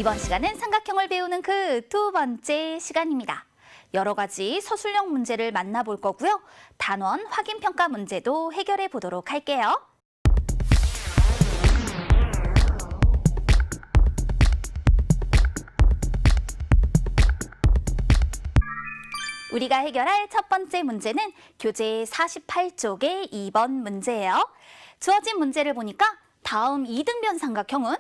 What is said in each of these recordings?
이번 시간은 삼각형을 배우는 그 두 번째 시간입니다. 여러 가지 서술형 문제를 만나볼 거고요. 단원 확인평가 문제도 해결해 보도록 할게요. 우리가 해결할 첫 번째 문제는 교재 48쪽의 2번 문제예요. 주어진 문제를 보니까 다음 이등변 삼각형은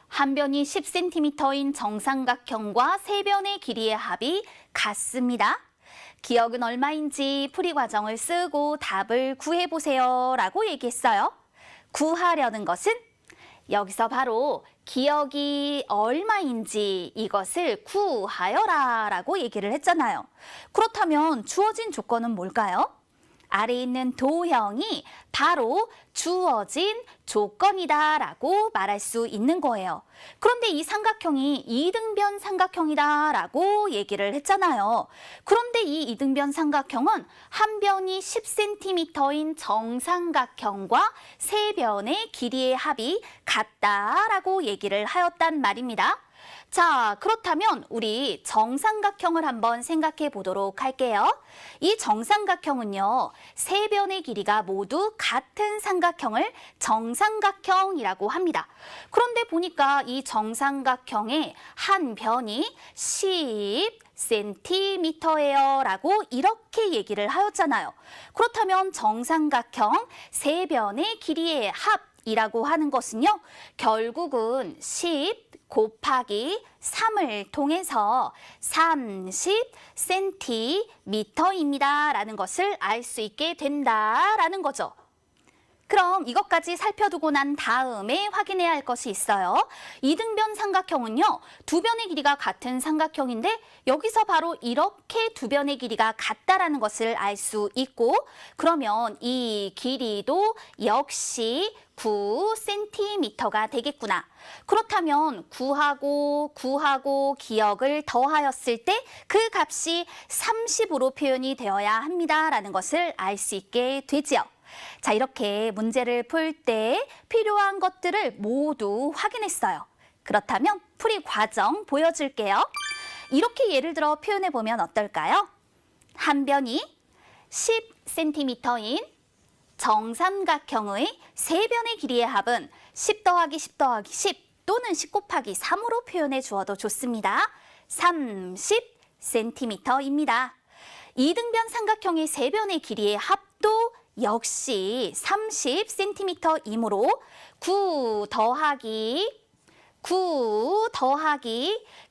한 변이 10cm인 정삼각형과 세 변의 길이의 합이 같습니다. 기억은 얼마인지 풀이 과정을 쓰고 답을 구해보세요 라고 얘기했어요. 구하려는 것은 여기서 바로 기억이 얼마인지 이것을 구하여라 라고 얘기를 했잖아요. 그렇다면 주어진 조건은 뭘까요? 아래에 있는 도형이 바로 주어진 조건이다 라고 말할 수 있는 거예요. 그런데 이 삼각형이 이등변 삼각형이다 라고 얘기를 했잖아요. 그런데 이 이등변 삼각형은 한 변이 10cm인 정삼각형과 세 변의 길이의 합이 같다라고 얘기를 하였단 말입니다. 자, 그렇다면 우리 정삼각형을 한번 생각해 보도록 할게요. 이 정삼각형은요, 세 변의 길이가 모두 같은 삼각형을 정삼각형이라고 합니다. 그런데 보니까 이 정삼각형의 한 변이 10cm예요 라고 이렇게 얘기를 하였잖아요. 그렇다면 정삼각형 세 변의 길이의 합이라고 하는 것은요, 결국은 10 곱하기 3을 통해서 30cm입니다 라는 것을 알 수 있게 된다라는 거죠. 그럼 이것까지 살펴두고 난 다음에 확인해야 할 것이 있어요. 이등변 삼각형은요, 두 변의 길이가 같은 삼각형인데 여기서 바로 이렇게 두 변의 길이가 같다라는 것을 알 수 있고, 그러면 이 길이도 역시 9cm가 되겠구나. 그렇다면 9하고 기억을 더하였을 때 그 값이 30으로 표현이 되어야 합니다라는 것을 알 수 있게 되지요. 자, 이렇게 문제를 풀 때 필요한 것들을 모두 확인했어요. 그렇다면 풀이 과정 보여줄게요. 이렇게 예를 들어 표현해 보면 어떨까요? 한 변이 10cm인 정삼각형의 세 변의 길이의 합은 10 더하기 10 더하기 10 또는 10 곱하기 3으로 표현해 주어도 좋습니다. 30cm입니다. 이등변 삼각형의 세 변의 길이의 합도 역시 30cm이므로 9 더하기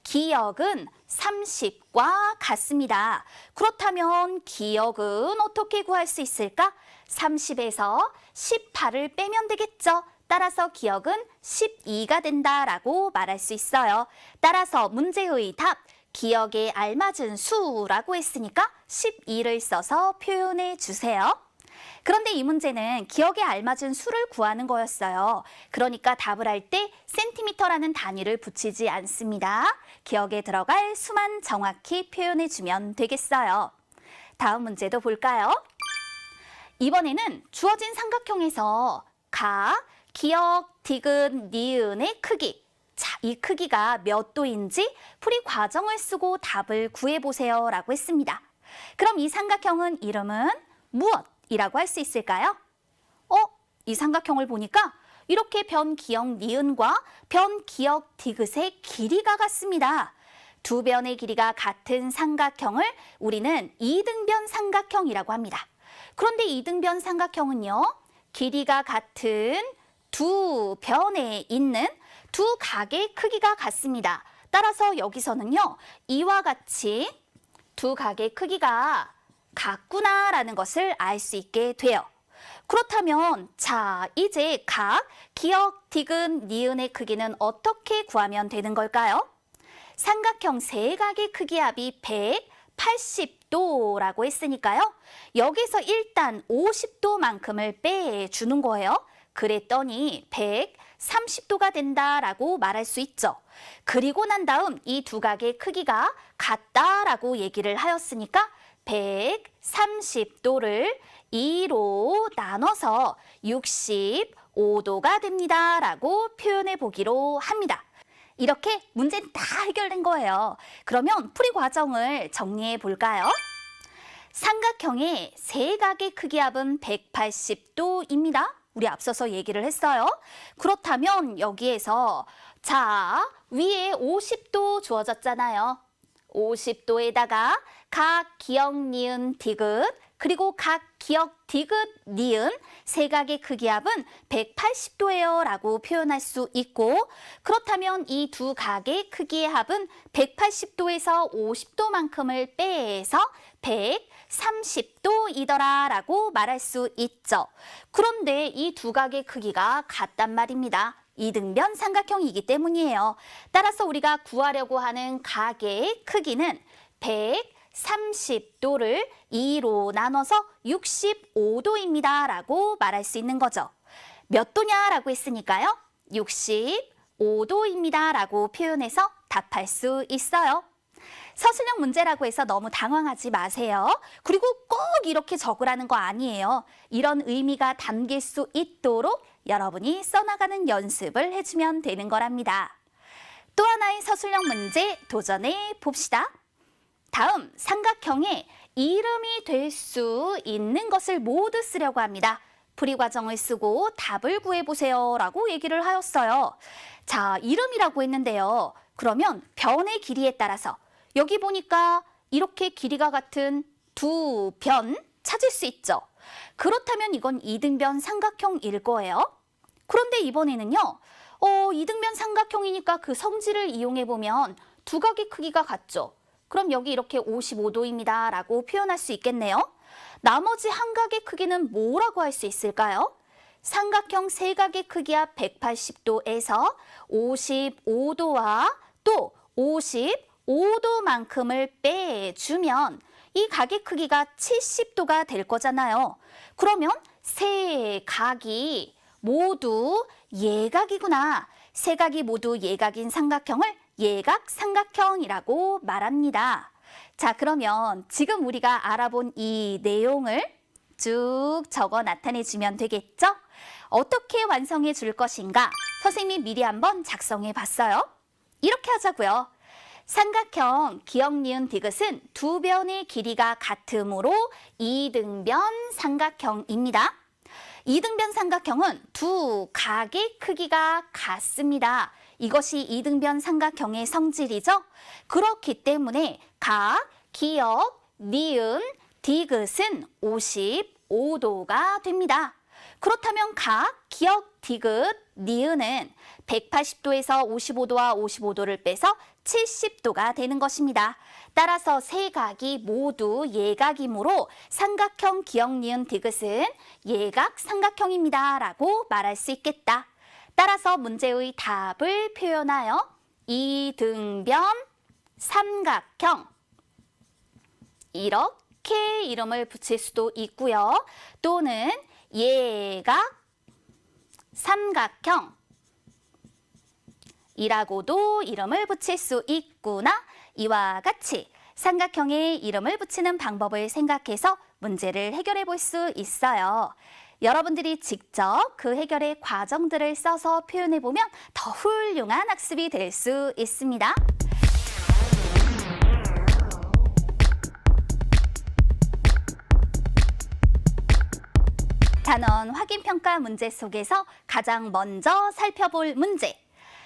기억은 30과 같습니다. 그렇다면 기억은 어떻게 구할 수 있을까? 30에서 18을 빼면 되겠죠. 따라서 기억은 12가 된다라고 말할 수 있어요. 따라서 문제의 답, 기억에 알맞은 수라고 했으니까 12를 써서 표현해 주세요. 그런데 이 문제는 기억에 알맞은 수를 구하는 거였어요. 그러니까 답을 할 때 센티미터라는 단위를 붙이지 않습니다. 기억에 들어갈 수만 정확히 표현해 주면 되겠어요. 다음 문제도 볼까요? 이번에는 주어진 삼각형에서 각, 기역, 디귿, 니은의 크기. 자, 이 크기가 몇 도인지 풀이 과정을 쓰고 답을 구해보세요 라고 했습니다. 그럼 이 삼각형은 이름은 무엇이라고 할 수 있을까요? 이 삼각형을 보니까 이렇게 변, 기역, 니은과 변, 기역, 디귿의 길이가 같습니다. 두 변의 길이가 같은 삼각형을 우리는 이등변 삼각형이라고 합니다. 그런데 이등변 삼각형은요, 길이가 같은 두 변에 있는 두 각의 크기가 같습니다. 따라서 여기서는요, 이와 같이 두 각의 크기가 같구나라는 것을 알 수 있게 돼요. 그렇다면 자, 이제 각, 기역, 디귿, 니은의 크기는 어떻게 구하면 되는 걸까요? 삼각형 세 각의 크기 합이 180도라고 했으니까요. 여기서 일단 50도만큼을 빼주는 거예요. 그랬더니 130도가 된다라고 말할 수 있죠. 그리고 난 다음 이 두 각의 크기가 같다라고 얘기를 하였으니까 130도를 2로 나눠서 65도가 됩니다 라고 표현해 보기로 합니다. 이렇게 문제는 다 해결된 거예요. 그러면 풀이 과정을 정리해 볼까요? 삼각형의 세 각의 크기 합은 180도입니다. 우리 앞서서 얘기를 했어요. 그렇다면 여기에서 자, 위에 50도 주어졌잖아요. 50도에다가 각 기역, 니은, 디귿 그리고 각 기역, 디귿, 니은 세 각의 크기 합은 180도예요 라고 표현할 수 있고 그렇다면 이 두 각의 크기의 합은 180도에서 50도만큼을 빼서 130도이더라 라고 말할 수 있죠. 그런데 이 두 각의 크기가 같단 말입니다. 이등변 삼각형이기 때문이에요. 따라서 우리가 구하려고 하는 각의 크기는 130도를 2로 나눠서 65도입니다 라고 말할 수 있는 거죠. 몇 도냐라고 했으니까요. 65도입니다 라고 표현해서 답할 수 있어요. 서술형 문제라고 해서 너무 당황하지 마세요. 그리고 꼭 이렇게 적으라는 거 아니에요. 이런 의미가 담길 수 있도록 여러분이 써나가는 연습을 해주면 되는 거랍니다. 또 하나의 서술형 문제 도전해 봅시다. 다음 삼각형에 이름이 될 수 있는 것을 모두 쓰려고 합니다. 풀이 과정을 쓰고 답을 구해보세요 라고 얘기를 하였어요. 자, 이름이라고 했는데요. 그러면 변의 길이에 따라서 여기 보니까 이렇게 길이가 같은 두 변 찾을 수 있죠. 그렇다면 이건 이등변 삼각형일 거예요. 그런데 이번에는요. 이등변 삼각형이니까 그 성질을 이용해보면 두 각의 크기가 같죠. 그럼 여기 이렇게 55도입니다 라고 표현할 수 있겠네요. 나머지 한 각의 크기는 뭐라고 할 수 있을까요? 삼각형 세 각의 크기와 180도에서 55도와 또 55도만큼을 빼주면 이 각의 크기가 70도가 될 거잖아요. 그러면 세 각이 모두 예각이구나. 세 각이 모두 예각인 삼각형을 예각삼각형이라고 말합니다. 자, 그러면 지금 우리가 알아본 이 내용을 쭉 적어 나타내주면 되겠죠? 어떻게 완성해 줄 것인가? 선생님이 미리 한번 작성해 봤어요. 이렇게 하자고요. 삼각형 기역, 니은, 디귿은 두 변의 길이가 같으므로 이등변 삼각형입니다. 이등변 삼각형은 두 각의 크기가 같습니다. 이것이 이등변 삼각형의 성질이죠. 그렇기 때문에 각, 기역, 니은, 디귿은 55도가 됩니다. 그렇다면 각, 기역, 디귿, 니은은 180도에서 55도와 55도를 빼서 70도가 되는 것입니다. 따라서 세 각이 모두 예각이므로 삼각형 기역, 니은, 디귿은 예각 삼각형입니다 라고 말할 수 있겠다. 따라서 문제의 답을 표현하여 이등변 삼각형 이렇게 이름을 붙일 수도 있고요. 또는 예각 삼각형 이라고도 이름을 붙일 수 있구나. 이와 같이 삼각형에 이름을 붙이는 방법을 생각해서 문제를 해결해 볼 수 있어요. 여러분들이 직접 그 해결의 과정들을 써서 표현해 보면 더 훌륭한 학습이 될 수 있습니다. 단원 확인평가 문제 속에서 가장 먼저 살펴볼 문제.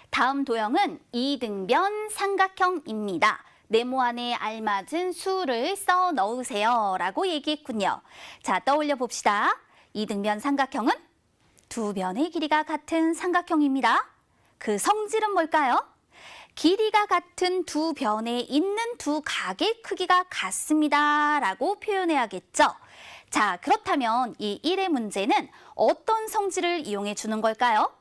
다음 도형은 이등변 삼각형입니다. 네모 안에 알맞은 수를 써 넣으세요 라고 얘기했군요. 자, 떠올려 봅시다. 이등변 삼각형은 두 변의 길이가 같은 삼각형입니다. 그 성질은 뭘까요? 길이가 같은 두 변에 있는 두 각의 크기가 같습니다 라고 표현해야겠죠. 자, 그렇다면 이 1의 문제는 어떤 성질을 이용해 주는 걸까요?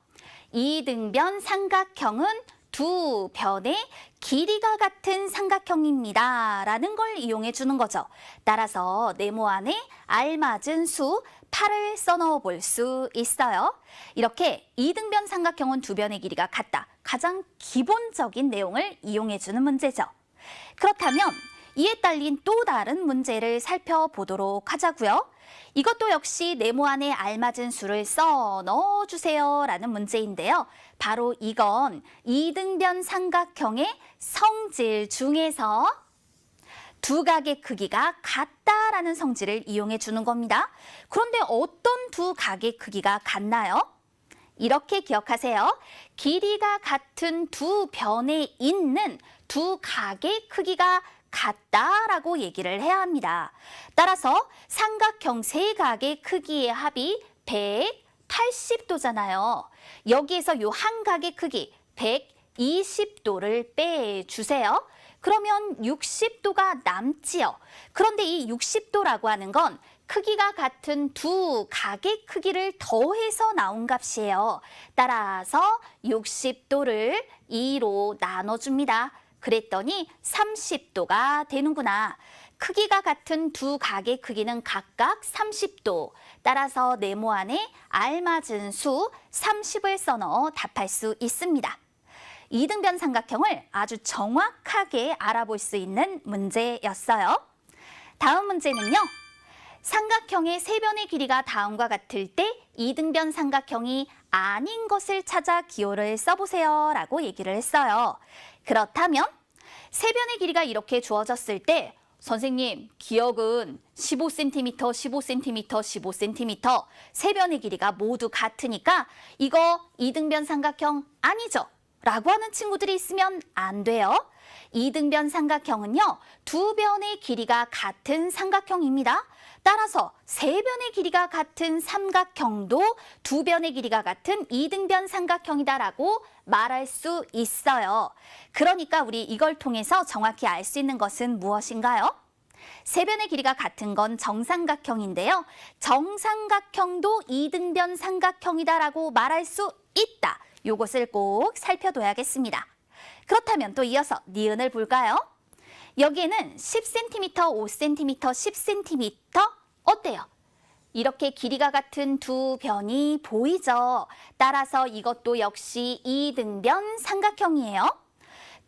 이등변 삼각형은 두 변의 길이가 같은 삼각형입니다 라는 걸 이용해 주는 거죠. 따라서 네모 안에 알맞은 수 8을 써넣어 볼 수 있어요. 이렇게 이등변 삼각형은 두 변의 길이가 같다. 가장 기본적인 내용을 이용해 주는 문제죠. 그렇다면 이에 딸린 또 다른 문제를 살펴보도록 하자고요. 이것도 역시 네모 안에 알맞은 수를 써 넣어주세요 라는 문제인데요. 바로 이건 이등변 삼각형의 성질 중에서 두 각의 크기가 같다라는 성질을 이용해 주는 겁니다. 그런데 어떤 두 각의 크기가 같나요? 이렇게 기억하세요. 길이가 같은 두 변에 있는 두 각의 크기가 같다라고 얘기를 해야 합니다. 따라서 삼각형 세 각의 크기의 합이 180도잖아요. 여기에서 이 한 각의 크기 120도를 빼주세요. 그러면 60도가 남지요. 그런데 이 60도라고 하는 건 크기가 같은 두 각의 크기를 더해서 나온 값이에요. 따라서 60도를 2로 나눠줍니다. 그랬더니 30도가 되는구나. 크기가 같은 두 각의 크기는 각각 30도. 따라서 네모 안에 알맞은 수 30을 써넣어 답할 수 있습니다. 이등변 삼각형을 아주 정확하게 알아볼 수 있는 문제였어요. 다음 문제는요. 삼각형의 세 변의 길이가 다음과 같을 때 이등변 삼각형이 아닌 것을 찾아 기호를 써보세요 라고 얘기를 했어요. 그렇다면 세 변의 길이가 이렇게 주어졌을 때 선생님, 기억은 15cm, 15cm, 15cm 세 변의 길이가 모두 같으니까 이거 이등변 삼각형 아니죠? 라고 하는 친구들이 있으면 안 돼요. 이등변 삼각형은요, 두 변의 길이가 같은 삼각형입니다. 따라서 세 변의 길이가 같은 삼각형도 두 변의 길이가 같은 이등변 삼각형이다라고 말할 수 있어요. 그러니까 우리 이걸 통해서 정확히 알 수 있는 것은 무엇인가요? 세 변의 길이가 같은 건 정삼각형인데요. 정삼각형도 이등변 삼각형이다라고 말할 수 있다. 이것을 꼭 살펴둬야겠습니다. 그렇다면 또 이어서 니은을 볼까요? 여기에는 10cm, 5cm, 10cm 어때요? 이렇게 길이가 같은 두 변이 보이죠? 따라서 이것도 역시 이등변 삼각형이에요.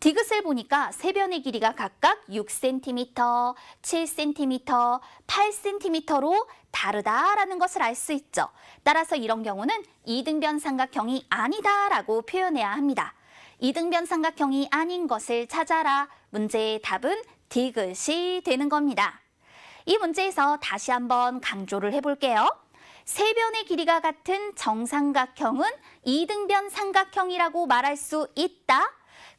디귿을 보니까 세 변의 길이가 각각 6cm, 7cm, 8cm로 다르다라는 것을 알 수 있죠. 따라서 이런 경우는 이등변 삼각형이 아니다라고 표현해야 합니다. 이등변 삼각형이 아닌 것을 찾아라. 문제의 답은 디귿이 되는 겁니다. 이 문제에서 다시 한번 강조를 해볼게요. 세 변의 길이가 같은 정삼각형은 이등변 삼각형이라고 말할 수 있다.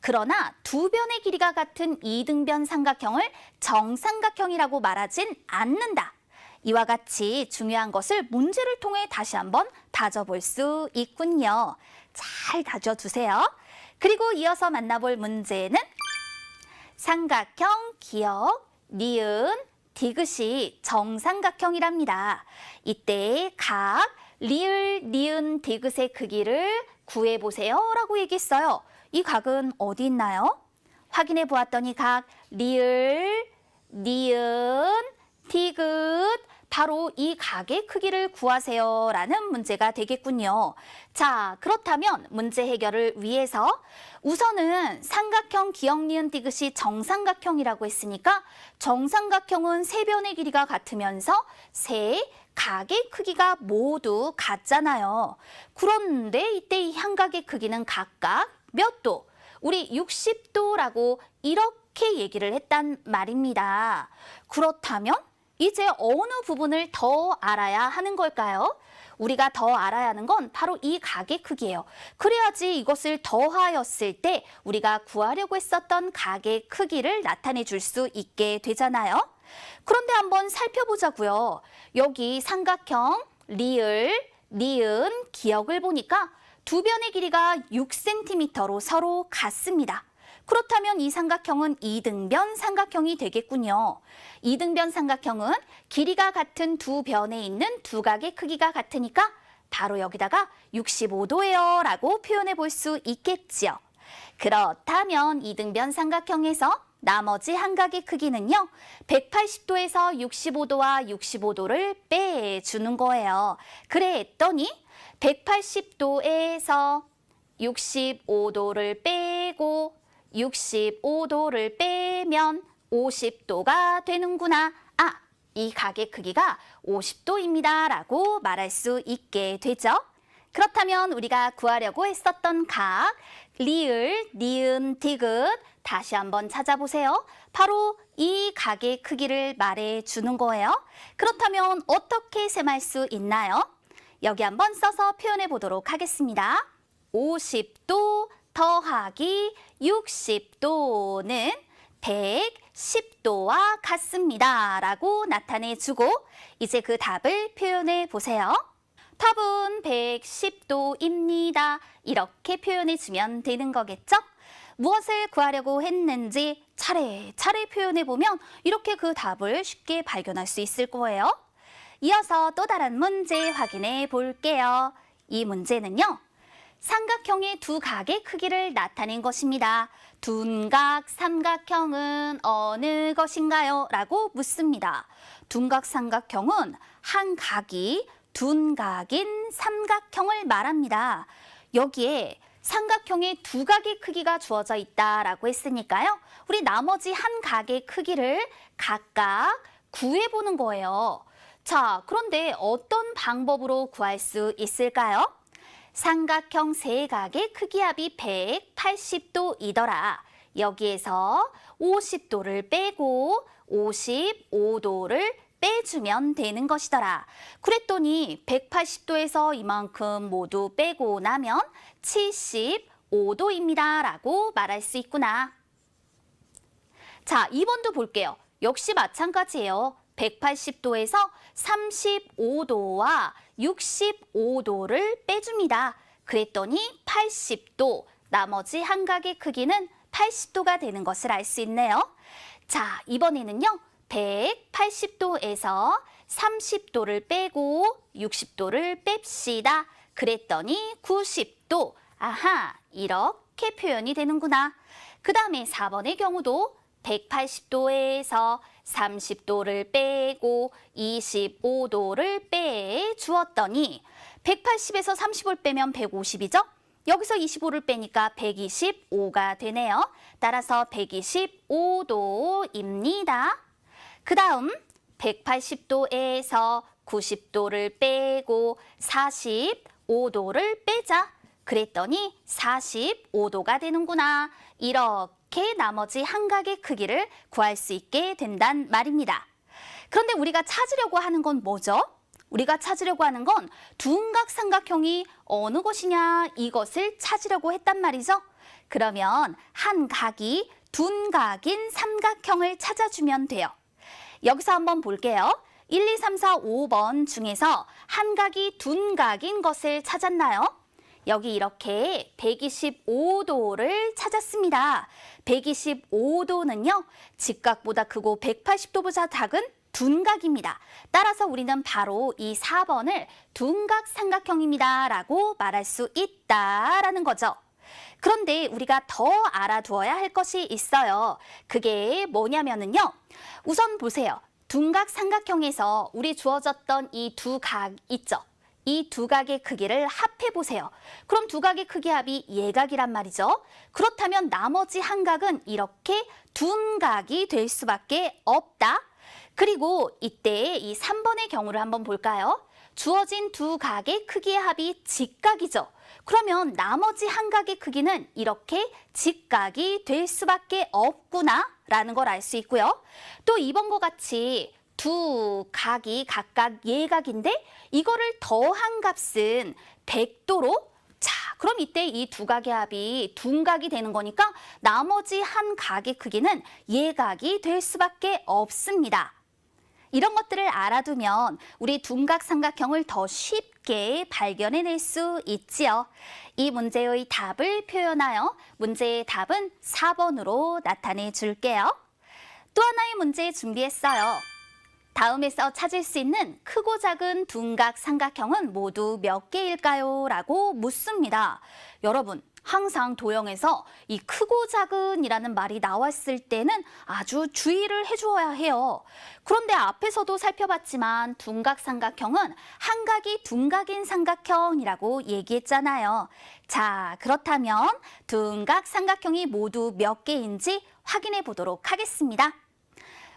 그러나 두 변의 길이가 같은 이등변 삼각형을 정삼각형이라고 말하진 않는다. 이와 같이 중요한 것을 문제를 통해 다시 한번 다져볼 수 있군요. 잘 다져두세요. 그리고 이어서 만나볼 문제는 삼각형, 기역, 니은, 디귿이 정삼각형이랍니다. 이때 각, 리을, 니은, 디귿의 크기를 구해보세요 라고 얘기했어요. 이 각은 어디 있나요? 확인해 보았더니 각, 리을, 니은, 디귿, 바로 이 각의 크기를 구하세요 라는 문제가 되겠군요. 자, 그렇다면 문제 해결을 위해서 우선은 삼각형, 기역, 니은, 디귿이 정삼각형이라고 했으니까 정삼각형은 세 변의 길이가 같으면서 세 각의 크기가 모두 같잖아요. 그런데 이때 이 한 각의 크기는 각각 몇 도? 우리 60도라고 이렇게 얘기를 했단 말입니다. 그렇다면 이제 어느 부분을 더 알아야 하는 걸까요? 우리가 더 알아야 하는 건 바로 이 각의 크기예요. 그래야지 이것을 더하였을 때 우리가 구하려고 했었던 각의 크기를 나타내 줄 수 있게 되잖아요. 그런데 한번 살펴보자고요. 여기 삼각형, 리을, 니은, 기역을 보니까 두 변의 길이가 6cm로 서로 같습니다. 그렇다면 이 삼각형은 이등변 삼각형이 되겠군요. 이등변 삼각형은 길이가 같은 두 변에 있는 두 각의 크기가 같으니까 바로 여기다가 65도예요 라고 표현해 볼 수 있겠지요. 그렇다면 이등변 삼각형에서 나머지 한 각의 크기는요. 180도에서 65도와 65도를 빼주는 거예요. 그랬더니 180도에서 65도를 빼고 65도를 빼면 50도가 되는구나. 아, 이 각의 크기가 50도입니다. 라고 말할 수 있게 되죠. 그렇다면 우리가 구하려고 했었던 각, 리을, 니은, 디귿 다시 한번 찾아보세요. 바로 이 각의 크기를 말해주는 거예요. 그렇다면 어떻게 셈할 수 있나요? 여기 한번 써서 표현해 보도록 하겠습니다. 50도 더하기 60도는 110도와 같습니다. 라고 나타내주고 이제 그 답을 표현해 보세요. 답은 110도입니다. 이렇게 표현해주면 되는 거겠죠? 무엇을 구하려고 했는지 차례차례 표현해보면 이렇게 그 답을 쉽게 발견할 수 있을 거예요. 이어서 또 다른 문제 확인해 볼게요. 이 문제는요. 삼각형의 두 각의 크기를 나타낸 것입니다. 둔각, 삼각형은 어느 것인가요? 라고 묻습니다. 둔각, 삼각형은 한 각이 둔각인 삼각형을 말합니다. 여기에 삼각형의 두 각의 크기가 주어져 있다라고 했으니까요. 우리 나머지 한 각의 크기를 각각 구해보는 거예요. 자, 그런데 어떤 방법으로 구할 수 있을까요? 삼각형 세 각의 크기 합이 180도이더라. 여기에서 50도를 빼고 55도를 빼주면 되는 것이더라. 그랬더니 180도에서 이만큼 모두 빼고 나면 75도입니다. 라고 말할 수 있구나. 자, 2번도 볼게요. 역시 마찬가지예요. 180도에서 35도와 65도를 빼줍니다. 그랬더니 80도, 나머지 한 각의 크기는 80도가 되는 것을 알 수 있네요. 자, 이번에는요. 180도에서 30도를 빼고 60도를 뺍시다. 그랬더니 90도. 아하, 이렇게 표현이 되는구나. 그 다음에 4번의 경우도 180도에서 30도를 빼고 25도를 빼주었더니 180에서 30을 빼면 150이죠? 여기서 25를 빼니까 125가 되네요. 따라서 125도입니다. 그 다음 180도에서 90도를 빼고 45도를 빼자. 그랬더니 45도가 되는구나. 이렇게 나머지 한 각의 크기를 구할 수 있게 된단 말입니다. 그런데 우리가 찾으려고 하는 건 뭐죠? 우리가 찾으려고 하는 건 둔각 삼각형이 어느 곳이냐 이것을 찾으려고 했단 말이죠. 그러면 한 각이 둔각인 삼각형을 찾아주면 돼요. 여기서 한번 볼게요. 1, 2, 3, 4, 5번 중에서 한 각이 둔각인 것을 찾았나요? 여기 이렇게 125도를 찾았습니다. 125도는요. 직각보다 크고 180도보다 작은 둔각입니다. 따라서 우리는 바로 이 4번을 둔각 삼각형입니다. 라고 말할 수 있다라는 거죠. 그런데 우리가 더 알아두어야 할 것이 있어요. 그게 뭐냐면요. 우선 보세요. 둔각 삼각형에서 우리 주어졌던 이 두 각 있죠. 이 두 각의 크기를 합해보세요. 그럼 두 각의 크기 합이 예각이란 말이죠. 그렇다면 나머지 한 각은 이렇게 둔각이 될 수밖에 없다. 그리고 이때 이 3번의 경우를 한번 볼까요? 주어진 두 각의 크기의 합이 직각이죠. 그러면 나머지 한 각의 크기는 이렇게 직각이 될 수밖에 없구나 라는 걸 알 수 있고요. 또 2번과 같이 두 각이 각각 예각인데 이거를 더한 값은 100도로 자, 그럼 이때 이 두 각의 합이 둔각이 되는 거니까 나머지 한 각의 크기는 예각이 될 수밖에 없습니다. 이런 것들을 알아두면 우리 둔각 삼각형을 더 쉽게 발견해낼 수 있지요. 이 문제의 답을 표현하여 문제의 답은 4번으로 나타내 줄게요. 또 하나의 문제 준비했어요. 다음에서 찾을 수 있는 크고 작은 둔각 삼각형은 모두 몇 개일까요? 라고 묻습니다. 여러분, 항상 도형에서 이 크고 작은이라는 말이 나왔을 때는 아주 주의를 해주어야 해요. 그런데 앞에서도 살펴봤지만 둔각 삼각형은 한 각이 둔각인 삼각형이라고 얘기했잖아요. 자, 그렇다면 둔각 삼각형이 모두 몇 개인지 확인해 보도록 하겠습니다.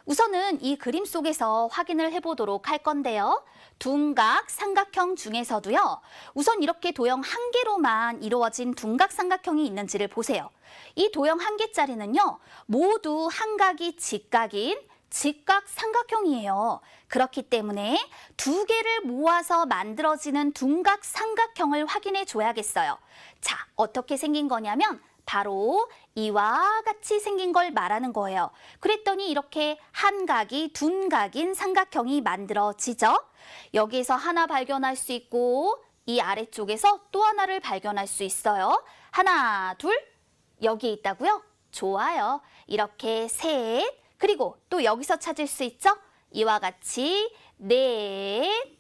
우선은 이 그림 속에서 확인을 해보도록 할 건데요. 둔각 삼각형 중에서도요. 우선 이렇게 도형 한 개로만 이루어진 둔각 삼각형이 있는지를 보세요. 이 도형 한 개짜리는요. 모두 한 각이 직각인 직각 삼각형이에요. 그렇기 때문에 두 개를 모아서 만들어지는 둔각 삼각형을 확인해 줘야겠어요. 자, 어떻게 생긴 거냐면 바로 이와 같이 생긴 걸 말하는 거예요. 그랬더니 이렇게 한 각이 둔각인 삼각형이 만들어지죠. 여기에서 하나 발견할 수 있고 이 아래쪽에서 또 하나를 발견할 수 있어요. 하나, 둘, 여기 있다고요? 좋아요. 이렇게 셋, 그리고 또 여기서 찾을 수 있죠? 이와 같이 넷,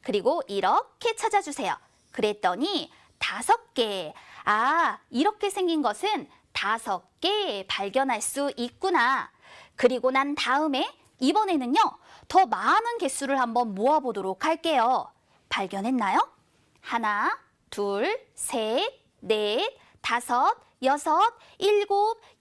그리고 이렇게 찾아주세요. 그랬더니 5개. 아, 이렇게 생긴 것은 5개 발견할 수 있구나. 그리고 난 다음에 이번에는요. 더 많은 개수를 한번 모아보도록 할게요. 발견했나요? 하나, 둘, 셋, 넷, 5, 6, 7,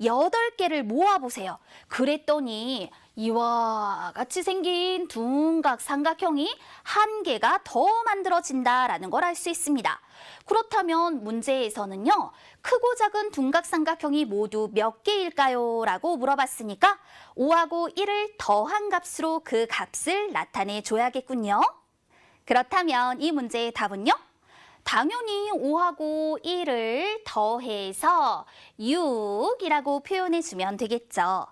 8개를 모아보세요. 그랬더니 이와 같이 생긴 둔각 삼각형이 한 개가 더 만들어진다라는 걸 알 수 있습니다. 그렇다면 문제에서는요. 크고 작은 둔각 삼각형이 모두 몇 개일까요? 라고 물어봤으니까 5하고 1을 더한 값으로 그 값을 나타내 줘야겠군요. 그렇다면 이 문제의 답은요? 당연히 5하고 1을 더해서 6이라고 표현해주면 되겠죠.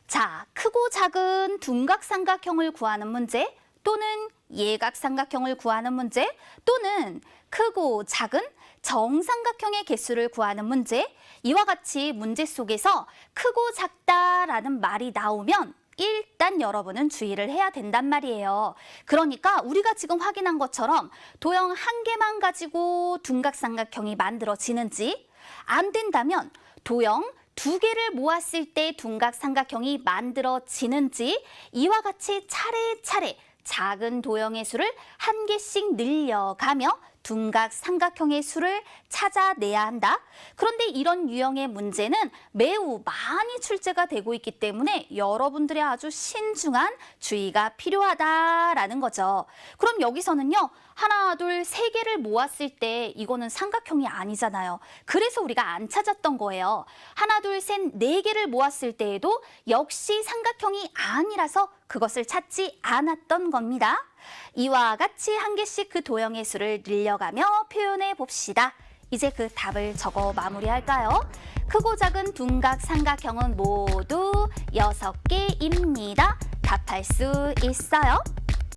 자, 크고 작은 둔각 삼각형을 구하는 문제 또는 예각 삼각형을 구하는 문제 또는 크고 작은 정삼각형의 개수를 구하는 문제, 이와 같이 문제 속에서 크고 작다라는 말이 나오면 일단 여러분은 주의를 해야 된단 말이에요. 그러니까 우리가 지금 확인한 것처럼 도형 한 개만 가지고 둔각 삼각형이 만들어지는지, 안 된다면 도형 2개를 모았을 때 둔각 삼각형이 만들어지는지, 이와 같이 차례차례 작은 도형의 수를 한 개씩 늘려가며 둔각 삼각형의 수를 찾아내야 한다. 그런데 이런 유형의 문제는 매우 많이 출제가 되고 있기 때문에 여러분들의 아주 신중한 주의가 필요하다라는 거죠. 그럼 여기서는요. 하나, 둘, 3개를 모았을 때 이거는 삼각형이 아니잖아요. 그래서 우리가 안 찾았던 거예요. 하나, 둘, 셋, 4개를 모았을 때에도 역시 삼각형이 아니라서 그것을 찾지 않았던 겁니다. 이와 같이 한 개씩 그 도형의 수를 늘려가며 표현해 봅시다. 이제 그 답을 적어 마무리할까요? 크고 작은 둔각 삼각형은 모두 6개입니다. 답할 수 있어요.